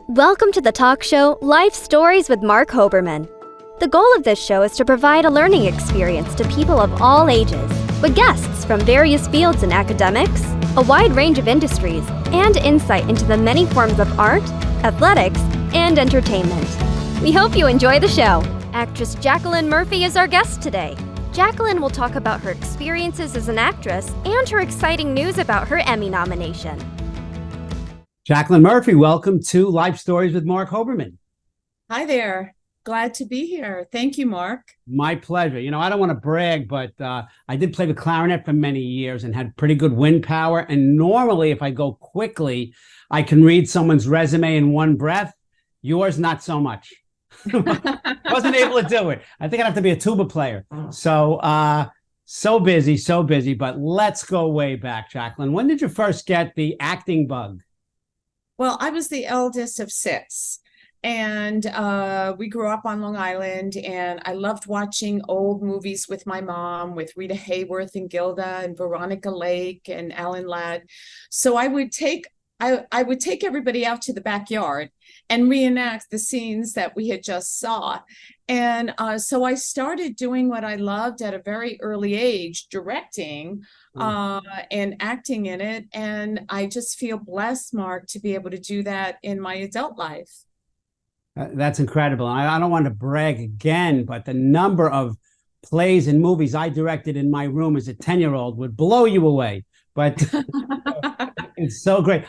Welcome to the talk show Life Stories with Marc Hoberman. The goal of this show is to provide a learning experience to people of all ages, with guests from various fields in academics, a wide range of industries, and insight into the many forms of art, athletics, and entertainment. We hope you enjoy the show. Actress Jacqueline Murphy is our guest today. Jacqueline will talk about her experiences as an actress and her exciting news about her Emmy nomination. Jacqueline Murphy, welcome to Life Stories with Marc Hoberman. Hi there. Glad to be here. Thank you, Marc. My pleasure. You know, I don't want to brag, but I did play the clarinet for many years and had pretty good wind power. And normally, if I go quickly, I can read someone's resume in one breath. Yours, not so much. Wasn't able to do it. I think I'd have to be a tuba player. So busy. But let's go way back, Jacqueline. When did you first get the acting bug? Well, I was the eldest of six, and we grew up on Long Island, and I loved watching old movies with my mom, with Rita Hayworth and Gilda and Veronica Lake and Alan Ladd. So I would take everybody out to the backyard and reenact the scenes that we had just saw. And so I started doing what I loved at a very early age, directing and acting in it. And I just feel blessed, Marc, to be able to do that in my adult life. That's incredible. I don't want to brag again, but the number of plays and movies I directed in my room as a 10-year-old would blow you away. But it's so great.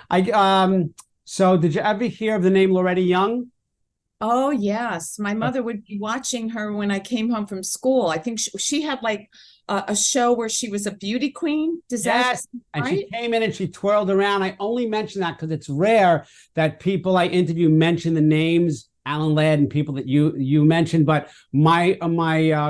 So did you ever hear of the name Loretta Young? Oh, yes. My mother would be watching her when I came home from school. I think she had like a show where she was a beauty queen. Yes, and she came in and she twirled around. I only mention that because it's rare that people I interview mention the names Alan Ladd and people that you mentioned. But my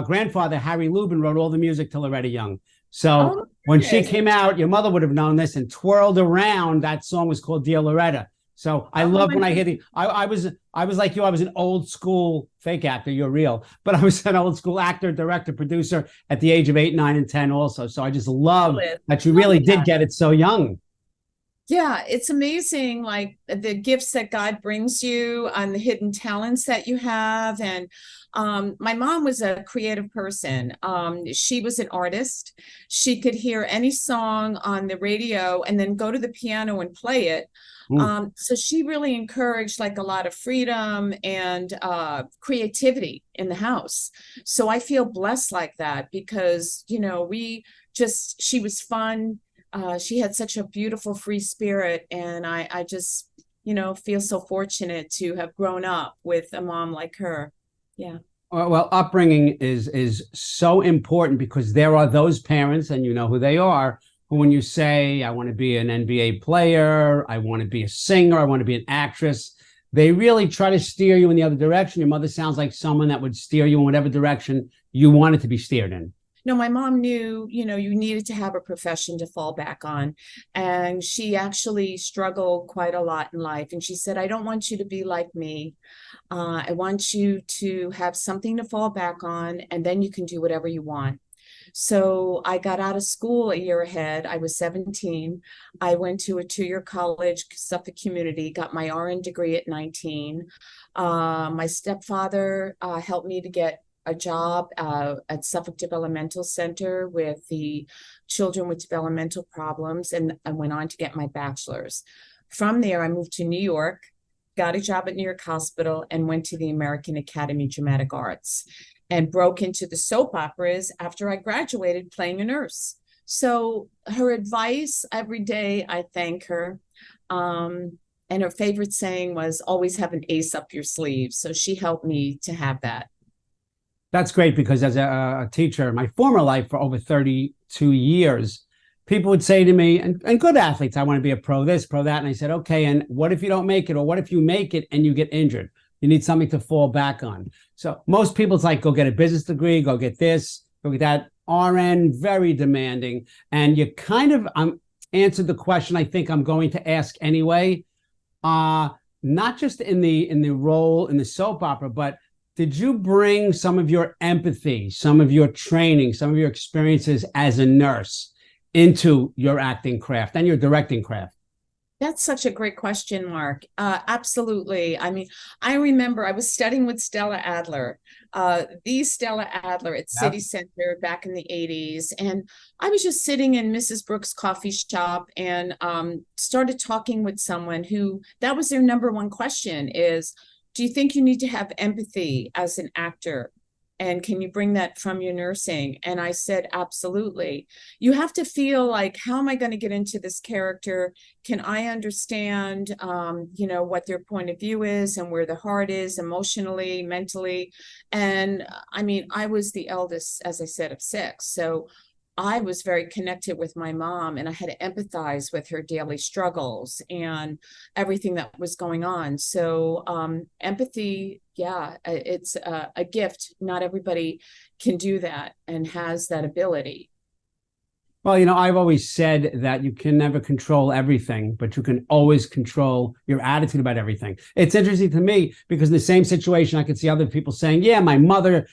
grandfather, Harry Lubin, wrote all the music to Loretta Young. So when she came out, your mother would have known this, and twirled around. That song was called Dear Loretta. So I love when I hear I was like you. I was an old school fake actor. You're real, but I was an old school actor, director, producer at the age of 8, 9, and 10 also. So I just love that you really did get it so young. Yeah, it's amazing, like the gifts that God brings you and the hidden talents that you have. And my mom was a creative person. She was an artist. She could hear any song on the radio and then go to the piano and play it. So she really encouraged like a lot of freedom and creativity in the house. So I feel blessed like that because, you know, she was fun. She had such a beautiful free spirit. And I just, you know, feel so fortunate to have grown up with a mom like her. Yeah. Well, upbringing is so important because there are those parents, and you know who they are, who when you say, I want to be an NBA player, I want to be a singer, I want to be an actress, they really try to steer you in the other direction. Your mother sounds like someone that would steer you in whatever direction you wanted to be steered in. No, my mom knew, you know, you needed to have a profession to fall back on. And she actually struggled quite a lot in life. And she said, I don't want you to be like me. I want you to have something to fall back on, and then you can do whatever you want. So I got out of school a year ahead. I was 17. I went to a 2-year college, Suffolk Community, got my RN degree at 19. My stepfather helped me to get a job at Suffolk Developmental Center with the children with developmental problems, and I went on to get my bachelor's. From there, I moved to New York, got a job at New York Hospital, and went to the American Academy of Dramatic Arts and broke into the soap operas after I graduated playing a nurse. So her advice every day, I thank her. And her favorite saying was, always have an ace up your sleeve. So she helped me to have that. That's great because as a teacher in my former life for over 32 years, people would say to me, and good athletes, I want to be a pro this, pro that. And I said, okay, and what if you don't make it? Or what if you make it and you get injured? You need something to fall back on. So most people, it's like, go get a business degree, go get this, go get that. RN, very demanding. And you kind of answered the question I think I'm going to ask anyway. Not just in the role in the soap opera, but did you bring some of your empathy, some of your training, some of your experiences as a nurse into your acting craft and your directing craft? That's such a great question, Mark. Absolutely. I mean, I remember I was studying with Stella Adler, the Stella Adler at Yeah. City Center back in the 80s. And I was just sitting in Mrs. Brooks' coffee shop and started talking with someone who that was their number one question is, do you think you need to have empathy as an actor? And can you bring that from your nursing? And I said, absolutely. You have to feel like, how am I going to get into this character? Can I understand, what their point of view is and where the heart is emotionally, mentally? And I mean, I was the eldest, as I said, of six. So I was very connected with my mom and I had to empathize with her daily struggles and everything that was going on. So empathy, yeah, it's a gift. Not everybody can do that and has that ability. Well, I've always said that you can never control everything, but you can always control your attitude about everything. It's interesting to me because in the same situation, I could see other people saying, yeah, my mother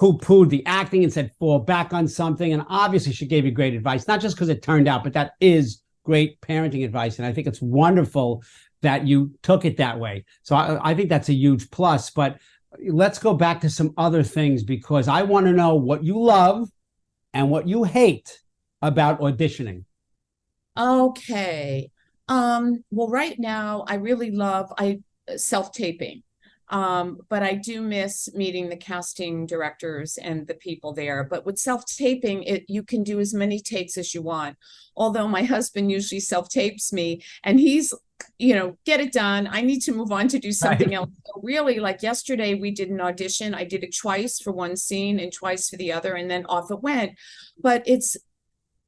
poo-pooed the acting and said, fall back on something. And obviously she gave you great advice, not just because it turned out, but that is great parenting advice. And I think it's wonderful that you took it that way. So I think that's a huge plus. But let's go back to some other things because I want to know what you love and what you hate about auditioning. Okay. Well, right now I really love self-taping. But I do miss meeting the casting directors and the people there. But with self-taping, you can do as many takes as you want. Although my husband usually self-tapes me and he's, get it done. I need to move on to do something else. So really, like yesterday, we did an audition. I did it twice for one scene and twice for the other, and then off it went. But it's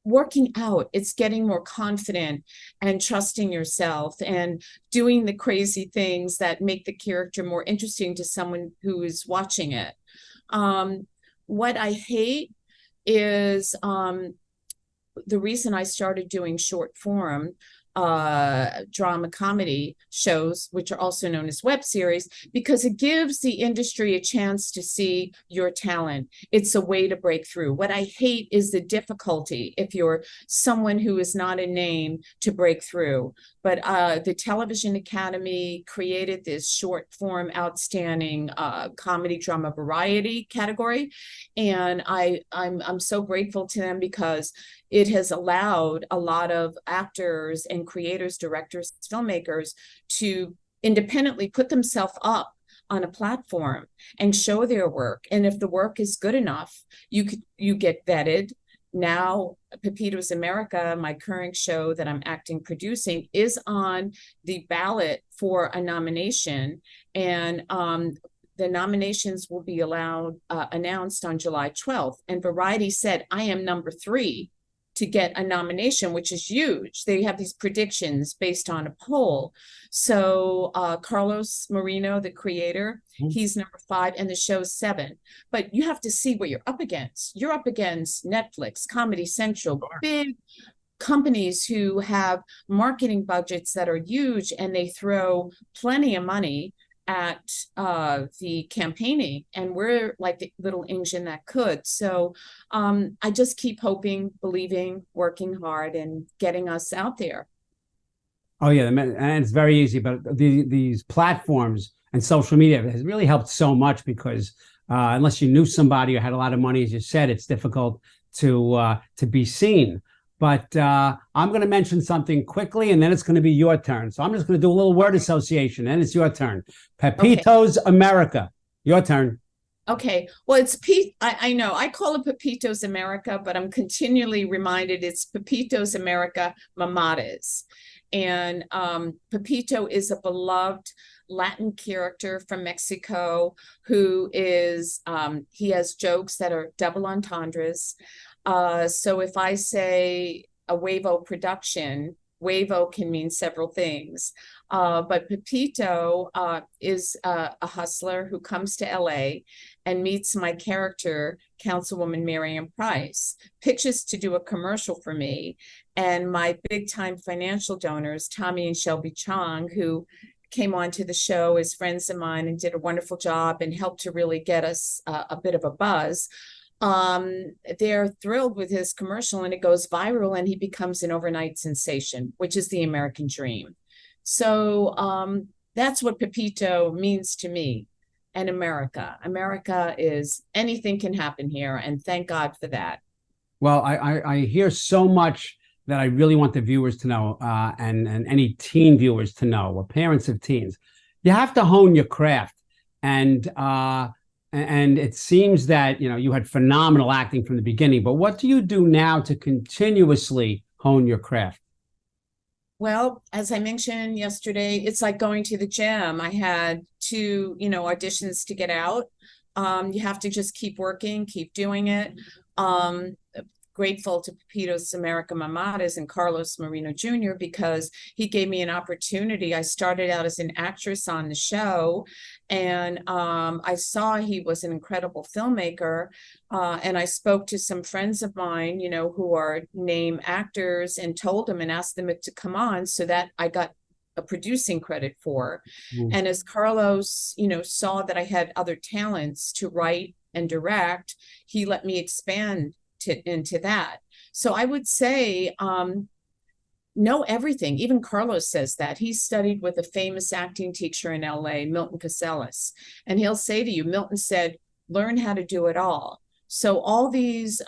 working out, it's getting more confident and trusting yourself and doing the crazy things that make the character more interesting to someone who is watching it. What I hate is the reason I started doing short form drama comedy shows, which are also known as web series, because it gives the industry a chance to see your talent. It's a way to break through. What I hate is the difficulty if you're someone who is not a name to break through. But the Television Academy created this short form outstanding comedy drama variety category. And I'm so grateful to them because it has allowed a lot of actors and creators, directors, filmmakers to independently put themselves up on a platform and show their work. And if the work is good enough, you get vetted. Now, Pepito's America, my current show that I'm acting producing, is on the ballot for a nomination. And the nominations will be announced on July 12th. And Variety said, I am number 3 to get a nomination, which is huge. They have these predictions based on a poll. So Carlos Marino, the creator, he's number 5 and the show's 7. But you have to see what you're up against. You're up against Netflix, Comedy Central, big companies who have marketing budgets that are huge and they throw plenty of money at the campaigning, and we're like the little engine that could. So I just keep hoping, believing, working hard, and getting us out there. Oh yeah, and it's very easy. But these platforms and social media has really helped so much because unless you knew somebody or had a lot of money, as you said, it's difficult to be seen. But I'm going to mention something quickly, and then it's going to be your turn. So I'm just going to do a little word association, and it's your turn. Pepito's America. Your turn. Okay. Well, it's I know I call it Pepito's America, but I'm continually reminded it's Pepito's America Mamadas. And Pepito is a beloved Latin character from Mexico who is, he has jokes that are double entendres. So if I say a Huevo production, Huevo can mean several things. But Pepito is a hustler who comes to LA and meets my character, Councilwoman Miriam Price, pitches to do a commercial for me. And my big time financial donors, Tommy and Shelby Chong, who came on to the show as friends of mine and did a wonderful job and helped to really get us a bit of a buzz. They're thrilled with his commercial and it goes viral and he becomes an overnight sensation, which is the American dream. So that's what Pepito means to me and America. America is anything can happen here, and thank God for that. Well, I hear so much that I really want the viewers to know, and any teen viewers to know, or parents of teens. You have to hone your craft, and it seems that you had phenomenal acting from the beginning. But what do you do now to continuously hone your craft? Well, as I mentioned yesterday, it's like going to the gym. I had two, auditions to get out. You have to just keep working, keep doing it. Um, Grateful to Pepito's America Mamadas and Carlos Marino Jr. because he gave me an opportunity. I started out as an actress on the show, and I saw he was an incredible filmmaker. And I spoke to some friends of mine, who are name actors, and told them and asked them to come on, so that I got a producing credit for. Mm. And as Carlos, saw that I had other talents to write and direct, he let me expand into that. So I would say know everything. Even Carlos says that. He studied with a famous acting teacher in LA, Milton Casellas. And he'll say to you, Milton said, learn how to do it all. So all these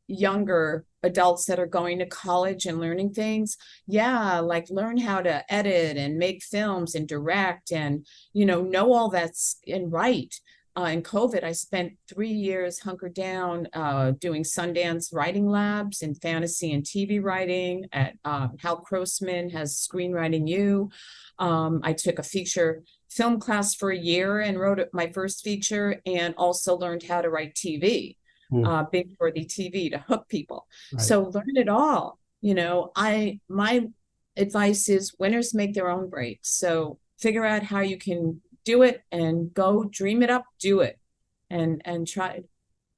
younger adults that are going to college and learning things, yeah, like learn how to edit and make films and direct and, know all that's and write. In COVID, I spent 3 years hunkered down doing Sundance writing labs in fantasy and TV writing at Hal Grossman has Screenwriting U. I took a feature film class for a year and wrote my first feature, and also learned how to write TV, big for the TV to hook people. Right. So learn it all. My advice is winners make their own breaks. So figure out how you can do it and go dream it up, do it, and try.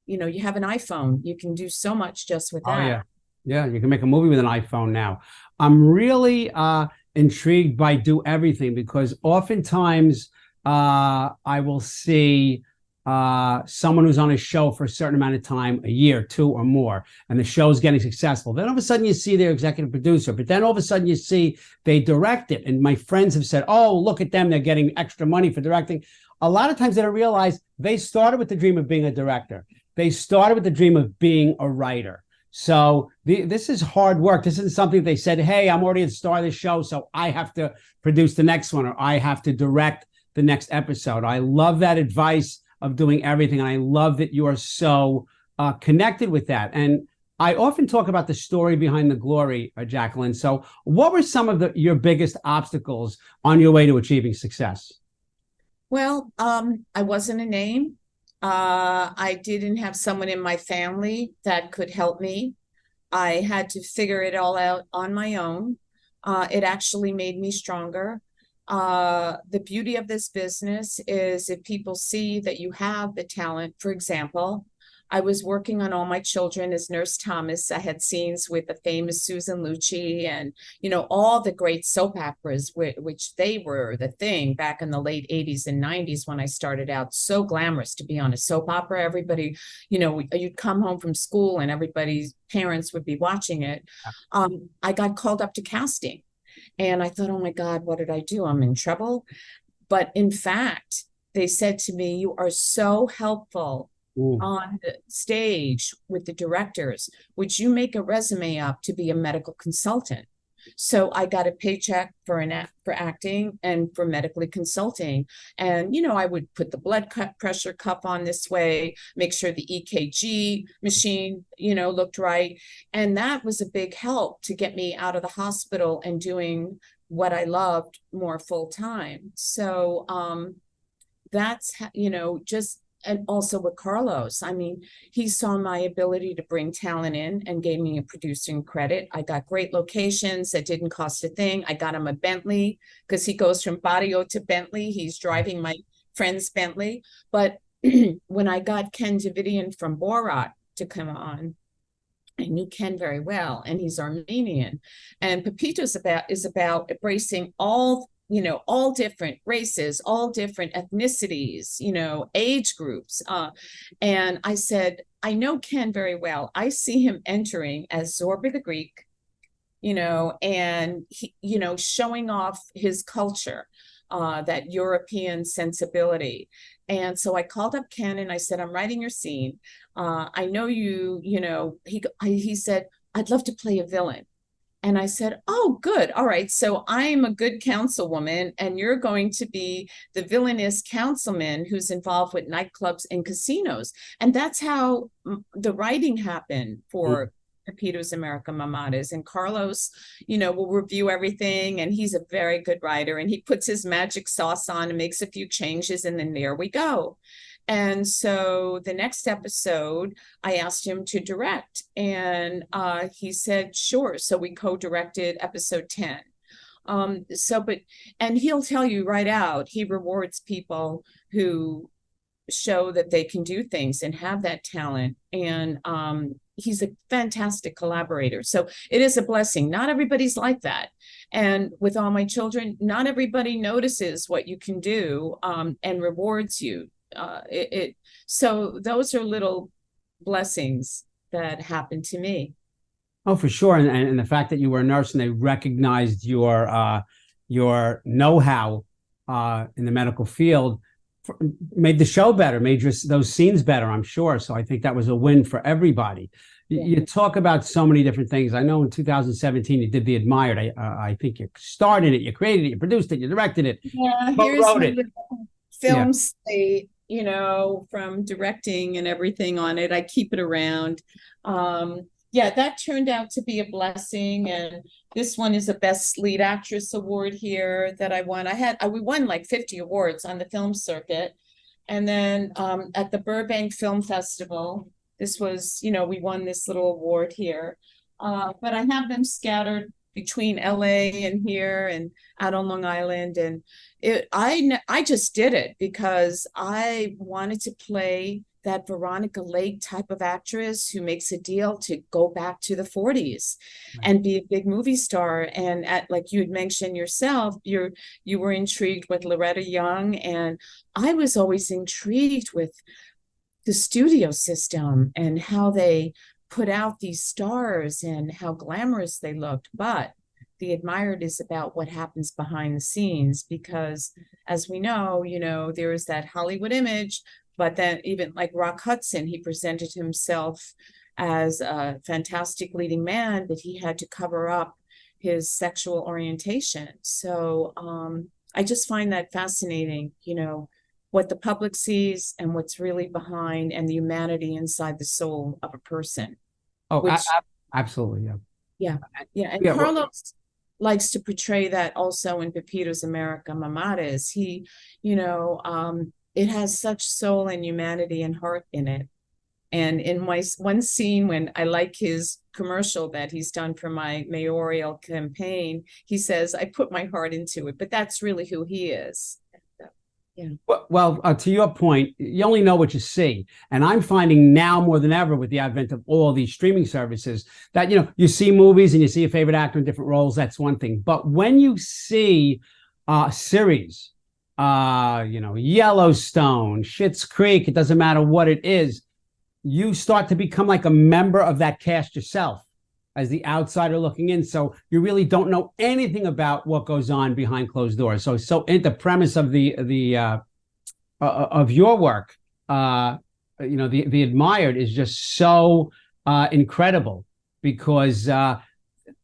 You have an iPhone, you can do so much just with that. Oh yeah, you can make a movie with an iPhone now. I'm really intrigued by Do Everything, because oftentimes I will see someone who's on a show for a certain amount of time, a year, two or more, and the show's getting successful. Then all of a sudden you see their executive producer, but then all of a sudden you see they direct it. And my friends have said, oh, look at them, they're getting extra money for directing. A lot of times they don't realize they started with the dream of being a director. They started with the dream of being a writer. So this is hard work. This isn't something they said, hey, I'm already a star of the show, so I have to produce the next one, or I have to direct the next episode. I love that advice of doing everything. And I love that you are so connected with that. And I often talk about the story behind the glory, Jacqueline. So what were some of your biggest obstacles on your way to achieving success? Well, I wasn't a name. I didn't have someone in my family that could help me. I had to figure it all out on my own. It actually made me stronger. The beauty of this business is if people see that you have the talent. For example, I was working on All My Children as Nurse Thomas. I had scenes with the famous Susan Lucci and, all the great soap operas, which they were the thing back in the late 80s and 90s when I started out. So glamorous to be on a soap opera. Everybody, you'd come home from school and everybody's parents would be watching it. I got called up to casting. And I thought, oh my God, what did I do? I'm in trouble. But in fact, they said to me, you are so helpful on the stage with the directors. Would you make a resume up to be a medical consultant? So I got a paycheck for acting and for medically consulting. And, I would put the blood pressure cuff on this way, make sure the EKG machine, looked right. And that was a big help to get me out of the hospital and doing what I loved more full time. So that's, just. And also with Carlos, I mean, he saw my ability to bring talent in and gave me a producing credit. I got great locations that didn't cost a thing. I got him a Bentley because he goes from Barrio to Bentley. He's driving my friend's Bentley. But when I got Ken Davidian from Borat to come on, I knew Ken very well, and he's Armenian. And Pepito is about embracing all different races, all different ethnicities, age groups. And I said, I know Ken very well. I see him entering as Zorba the Greek, and he, showing off his culture, that European sensibility. And so I called up Ken and I said, I'm writing your scene. I know he said, I'd love to play a villain. And I said, oh, good. All right. So I'm a good councilwoman, and you're going to be the villainous councilman who's involved with nightclubs and casinos. And that's how the writing happened for Pepito's America Mamadas. And Carlos, will review everything. And he's a very good writer. And he puts his magic sauce on and makes a few changes. And then there we go. And so the next episode, I asked him to direct, and he said, sure. So we co-directed episode 10. And he'll tell you right out, he rewards people who show that they can do things and have that talent. And he's a fantastic collaborator. So it is a blessing. Not everybody's like that. And with all my children, not everybody notices what you can do and rewards you. So those are little blessings that happened to me. Oh, for sure. And the fact that you were a nurse and they recognized your know-how in the medical field made the show better, made those scenes better, I'm sure. So I think that was a win for everybody. Yeah. You talk about so many different things. I know in 2017 you did The Admired. I think you started it, you created it, you produced it, you directed it. Yeah, here's wrote it. Film slate, from directing and everything on it. I keep it around. That turned out to be a blessing. And this one is a Best Lead Actress award here that I won. We won like 50 awards on the film circuit. And then at the Burbank Film Festival, this was, we won this little award here. But I have them scattered between LA and here and out on Long Island. And I just did it because I wanted to play that Veronica Lake type of actress who makes a deal to go back to the 40s and be a big movie star. And like you had mentioned yourself, you were intrigued with Loretta Young. And I was always intrigued with the studio system and how they put out these stars and how glamorous they looked. But The Admired is about what happens behind the scenes, because as we know, there is that Hollywood image, but then even like Rock Hudson, he presented himself as a fantastic leading man, but he had to cover up his sexual orientation. So I just find that fascinating, what the public sees and what's really behind, and the humanity inside the soul of a person. Oh, absolutely. Yeah. And Carlos likes to portray that also in Pepito's America Mamadas. He, it has such soul and humanity and heart in it. And in my one scene, when I like his commercial that he's done for my mayoral campaign, he says, I put my heart into it, but that's really who he is. Yeah. Well, to your point, you only know what you see. And I'm finding now more than ever with the advent of all these streaming services that, you see movies and you see a favorite actor in different roles. That's one thing. But when you see series, Yellowstone, Schitt's Creek, it doesn't matter what it is, you start to become like a member of that cast yourself as the outsider looking in. So you really don't know anything about what goes on behind closed doors. So the premise of of your work, the Admired, is just so incredible, because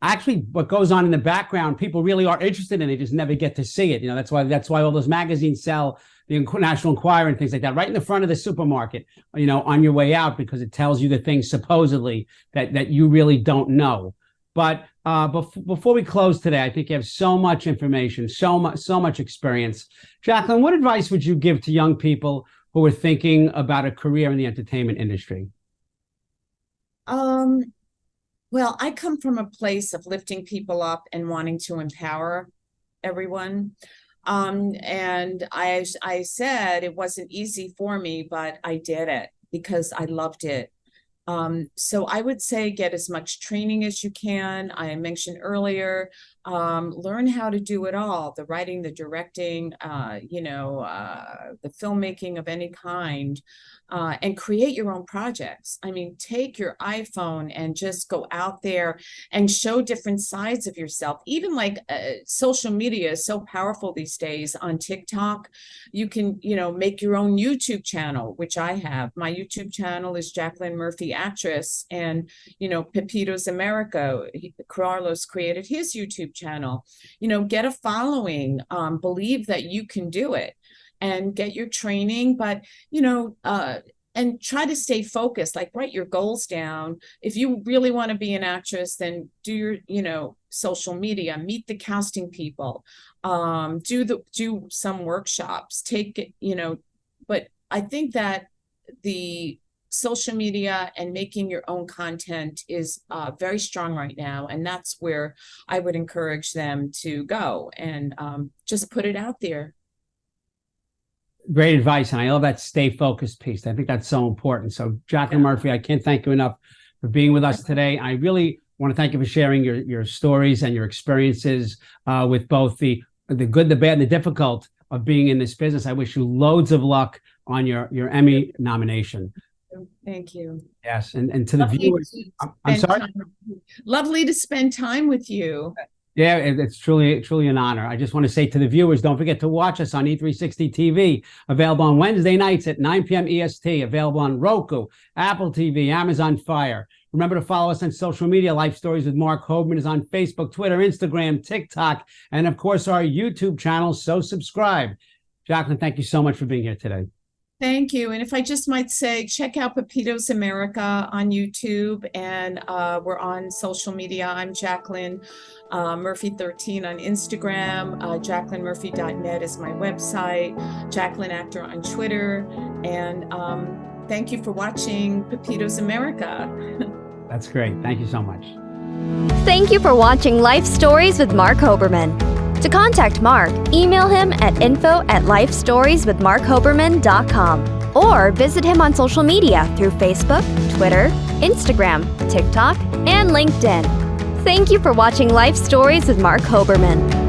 actually what goes on in the background, people really are interested in. They just never get to see it. That's why all those magazines sell, the National Enquirer and things like that, right in the front of the supermarket, on your way out, because it tells you the things supposedly that you really don't know. But before we close today, I think you have so much information, so much experience. Jacqueline, what advice would you give to young people who are thinking about a career in the entertainment industry? Well, I come from a place of lifting people up and wanting to empower everyone. And I said it wasn't easy for me, but I did it because I loved it. So I would say get as much training as you can. I mentioned earlier, learn how to do it all, the writing, the directing, the filmmaking of any kind, and create your own projects. I mean, take your iPhone and just go out there and show different sides of yourself. Even like social media is so powerful these days. On TikTok, you can, make your own YouTube channel, which I have. My YouTube channel is Jacqueline Murphy Actress, and, Pepito's America, Carlos created his YouTube channel. Get a following, believe that you can do it, and get your training, but and try to stay focused, like write your goals down. If you really want to be an actress, then do your social media, meet the casting people, do some workshops, take it, but I think that the social media and making your own content is very strong right now. And that's where I would encourage them to go and just put it out there. Great advice. And I love that stay focused piece. I think that's so important. So Jacqueline Murphy, I can't thank you enough for being with us today. I really want to thank you for sharing your stories and your experiences with both the good, the bad, and the difficult of being in this business. I wish you loads of luck on your Emmy nomination. Thank you. Yes, and to the viewers, I'm sorry. Lovely to spend time with you. Yeah, it's truly an honor. I just want to say to the viewers, don't forget to watch us on E360 TV, available on Wednesday nights at 9 p.m. EST, available on Roku, Apple TV, Amazon Fire. Remember to follow us on social media. Life Stories with Marc Hoberman is on Facebook, Twitter, Instagram, TikTok, and of course our YouTube channel, so subscribe. Jacqueline, thank you so much for being here today. Thank you. And if I just might say, check out Pepito's America on YouTube, and we're on social media. I'm Jacqueline Murphy 13 on Instagram. JacquelineMurphy.net is my website. Jacqueline Actor on Twitter. And thank you for watching Pepito's America. That's great. Thank you so much. Thank you for watching Life Stories with Marc Hoberman. To contact Marc, email him at info@lifestorieswithmarchoberman.com or visit him on social media through Facebook, Twitter, Instagram, TikTok, and LinkedIn. Thank you for watching Life Stories with Marc Hoberman.